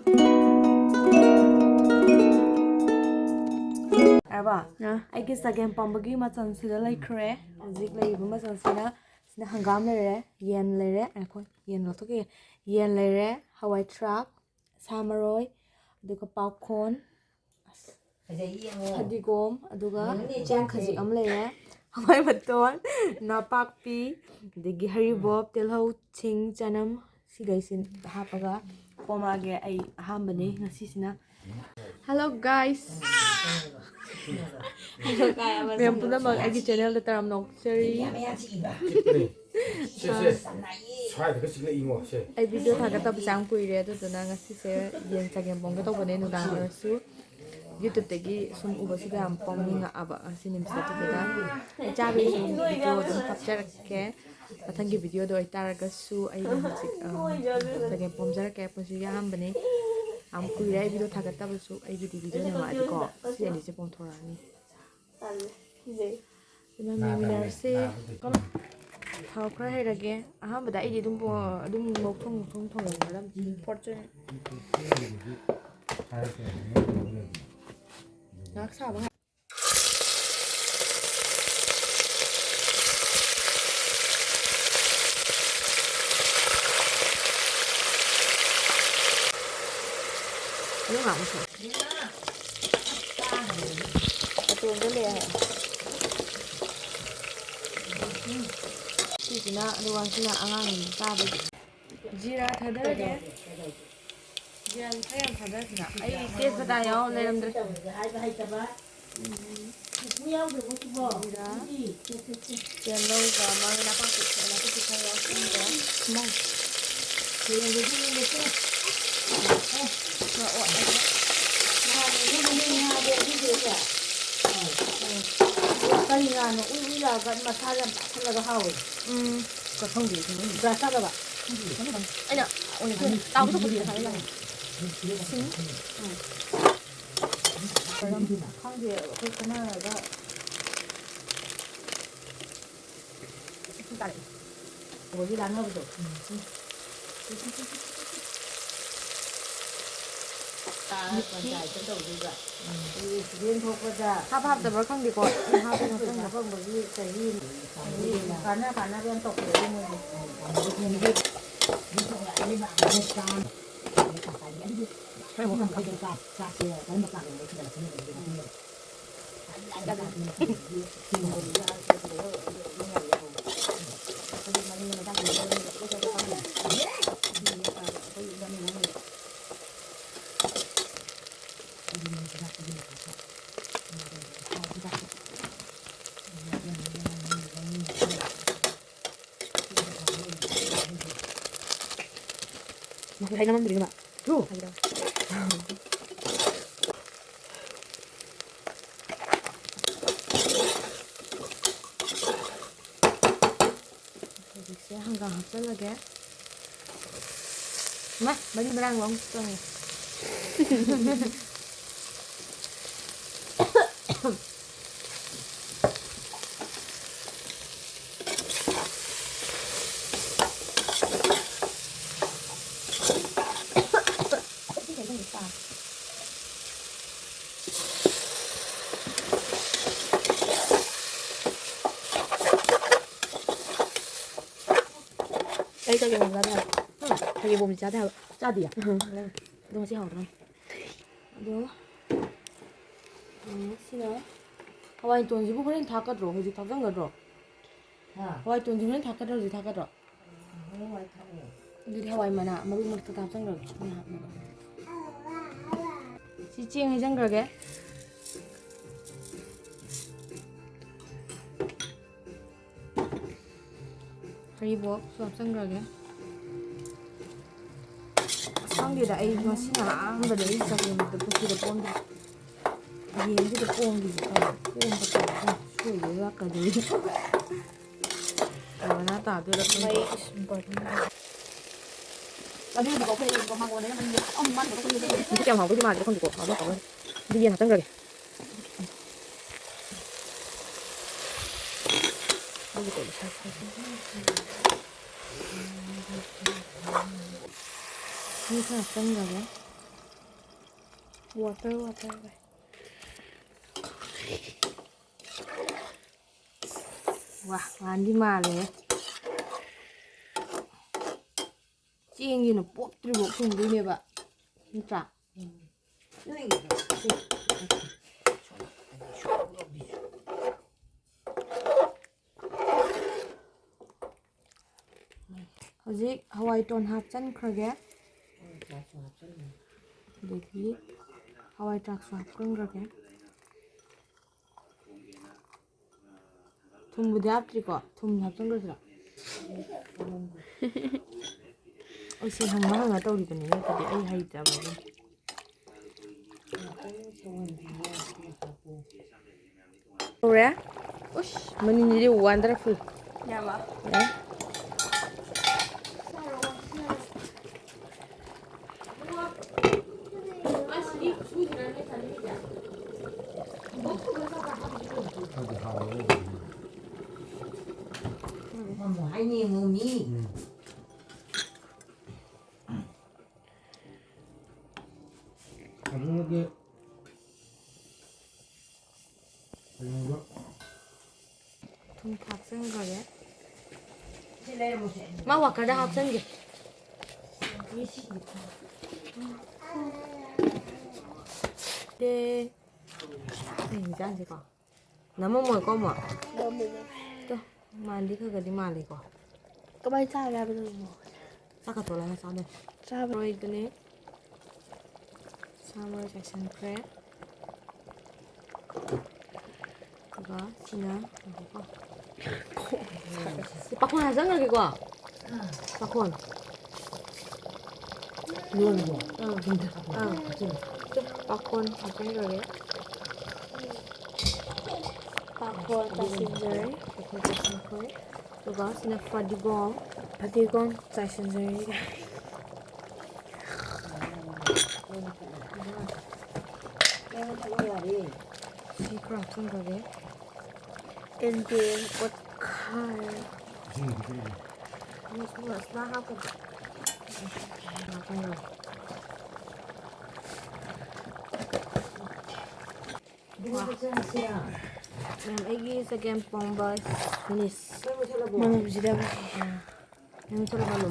Aba, I guess chagempomba machan sida laikre. Hojik laiba machan sina hangam lere, yen lere, yen lotoke, yen lere, hawai thrak, samaroi, aduga popcorn, hadigom, aduga cheng khaji am lere, hawai maton, napakpi, digi haribob, telhau, ching, chanam, sigaisin hapaga, pomage ay hambane ngasisina. Hello guys. Mem puna mag agi channel da taram nok seri. Ai video thaga ta bisang puire adu duna ngasi se yen chagempomba to bane nu dang su YouTube tegi sum uba su gam pomni nga aba asinim sa tu da cha be su video dum capture ke mathangi video do itaraga su ai chagempom jar ke pusi ya ham bane am puire video thaga ta su ai video ne ma ko si ani se pom thorani Ina meminarse kono thau khra herage ahambada idi dum mok thong ram fortune nak sa ba Ano nga mo siya? Ito yung gali Sina, luwang sina angang sabi. Jira thadar Jira sayang thadar sina. Ay, taste ba tayo? Layram dra. Jira. Yellow ka mga napakit. Napakit tayo. Small. Kali nga no uila ga masala talaga hawi. Ka khongdi ni. Ga sa ba. Ai na, oy ni tao to pudi sa lang. Khangde ko kana ga. Tare. Ko gi lang ha bu. Panjai chân đầu đi vậy. Viên thuộc qua ra. Hap the work khongdi ko. Hap nó không bởi vì cái gì khả năng viên tộc để mua gì. Phải một cái cặp cặp thì cái một cặp này thì là Hay naman bili ba? True. Hay daw. Bisa hanggang hapon lagi. Mah, bagi berang wong tuang. Đây cho cái bông ra đây. Cái bông giá theo. Cha đi à? Đúng chứ hỏng rồi. Đúng. Xin lỗi. Hawaii tuần gì bố lên thác cất rồi, gì thác răng rồi. Hawaii tuần gì lên thác cất rồi, gì thác cất rồi. Đi Hawaii mà nè, mà lúc thác răng rồi. Chị chiên hay răng rồi kìa. Haribo, suap răng rồi kìa. Sang đi đại mà xin hả, và đấy chắc là mình tập trung được con đi. Nhìn cái được con gì không? Cái em tập trung suy nghĩ ra cái gì. Nó tạo được mấy Cái này có phải có mang qua đấy mình ông mang có cái gì. cái kèm hỏng cái mà không được hỏng đâu. Đi yên hả răng rồi kìa. Như thế là cân rồi đấy. water vậy. Wow, ngan đi màเลยchiên gì nó bốc từ bốc thùng đi nè bạn, như chả. Hꯧzik hawai ton hapchan khage देखिए हवाई truck swap कर रखे तुम बुद्धि आप त्रिको तुम हपचन कर दिला ऐसे हम वहाँ तो उड़ी बनी है तभी आई हाई था बाबू ओरे उश मनी निरी wonderful Ya ba. Mà hai nhiều mù mi. Kamu lagi. तुम हपचन कर गए माँ वाकर दा हपचन के de hình dạng gì cả nó mà mồi con mà tôi mà đi khơi đi mà lấy quả Có bay sao ra bây giờ mà. sao cả tổ là sao đây Sao rồi cái này summer section crab 이거 지나 이거 바콘 하잖아 이거 바콘 Luôn rồi. 근데 바콘 하잖아 그게 Pakor passenger. 바콘 section crab 이거 지나 파디곰 Patigon passenger. Em cho nó là đi. 이 크랍 좀 그게 Indian what car. 이거 정말 스나하고 맞아요 Đúng rồi cha xe. Em 애기 chagempomba finish Sao mà cho là bộ. Mama bisa dah. em cho nó vào lỗ